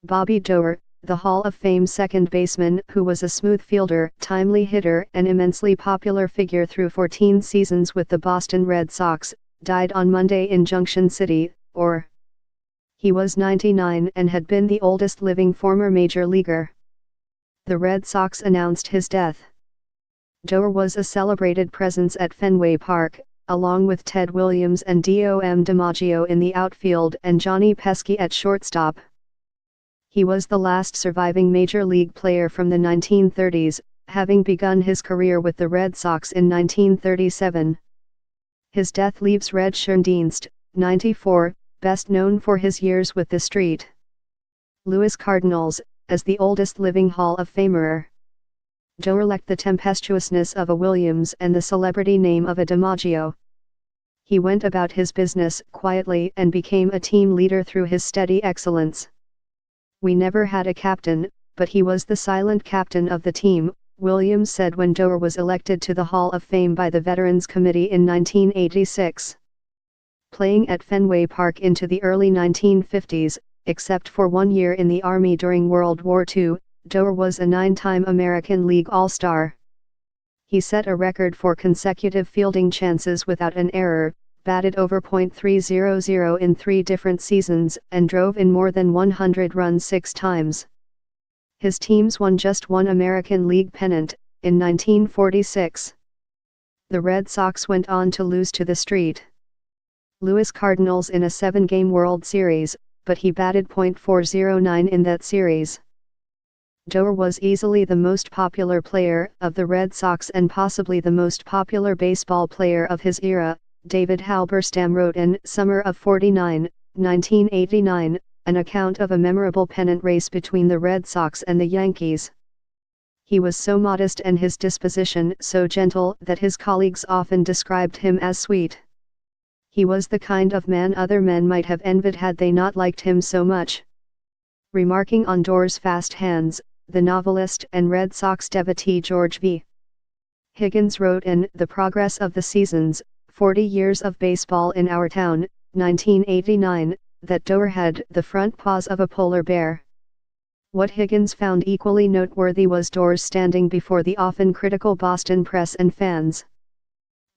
Bobby Doerr, the Hall of Fame second baseman who was a smooth fielder, timely hitter and immensely popular figure through 14 seasons with the Boston Red Sox, died on Monday in Junction City, or. He was 99 and had been the oldest living former major leaguer. The Red Sox announced his death. Doerr was a celebrated presence at Fenway Park, along with Ted Williams and Dom DiMaggio in the outfield and Johnny Pesky at shortstop. He was the last surviving major league player from the 1930s, having begun his career with the Red Sox in 1937. His death leaves Red Schoendienst, 94, best known for his years with the St. Louis Cardinals, as the oldest living Hall of Famer. Doerr lacked the tempestuousness of a Williams and the celebrity name of a DiMaggio. He went about his business quietly and became a team leader through his steady excellence. "We never had a captain, but he was the silent captain of the team," Williams said when Doerr was elected to the Hall of Fame by the Veterans Committee in 1986. Playing at Fenway Park into the early 1950s, except for 1 year in the Army during World War II, Doerr was a 9-time American League All-Star. He set a record for consecutive fielding chances without an error, batted over .300 in 3 different seasons, and drove in more than 100 runs 6 times. His teams won just 1 American League pennant, in 1946. The Red Sox went on to lose to the St. Louis Cardinals in a 7-game World Series, but he batted .409 in that series. Doerr was easily the most popular player of the Red Sox and possibly the most popular baseball player of his era. David Halberstam wrote in Summer of '49, 1989, an account of a memorable pennant race between the Red Sox and the Yankees. He was so modest and his disposition so gentle that his colleagues often described him as sweet. He was the kind of man other men might have envied had they not liked him so much. Remarking on Doerr's fast hands, the novelist and Red Sox devotee George V. Higgins wrote in The Progress of the Seasons, 40 Years of Baseball in Our Town, 1989, that Doerr had the front paws of a polar bear. What Higgins found equally noteworthy was Doerr's standing before the often critical Boston press and fans.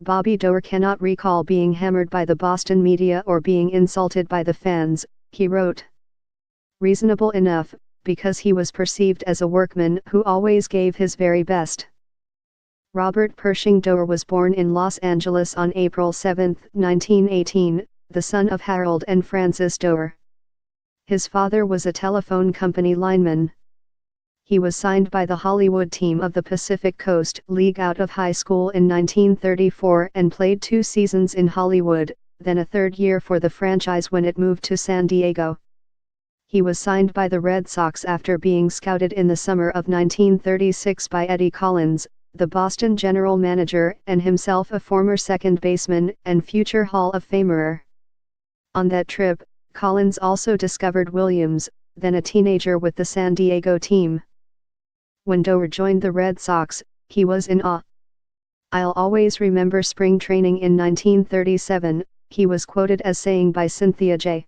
Bobby Doerr cannot recall being hammered by the Boston media or being insulted by the fans, he wrote. Reasonable enough, because he was perceived as a workman who always gave his very best. Robert Pershing Doerr was born in Los Angeles on April 7, 1918, the son of Harold and Frances Doerr. His father was a telephone company lineman. He was signed by the Hollywood team of the Pacific Coast League out of high school in 1934 and played 2 seasons in Hollywood, then a 3rd year for the franchise when it moved to San Diego. He was signed by the Red Sox after being scouted in the summer of 1936 by Eddie Collins, the Boston general manager and himself a former second baseman and future Hall of Famer. On that trip, Collins also discovered Williams, then a teenager with the San Diego team. When Doerr joined the Red Sox, he was in awe. "I'll always remember spring training in 1937, he was quoted as saying by Cynthia J.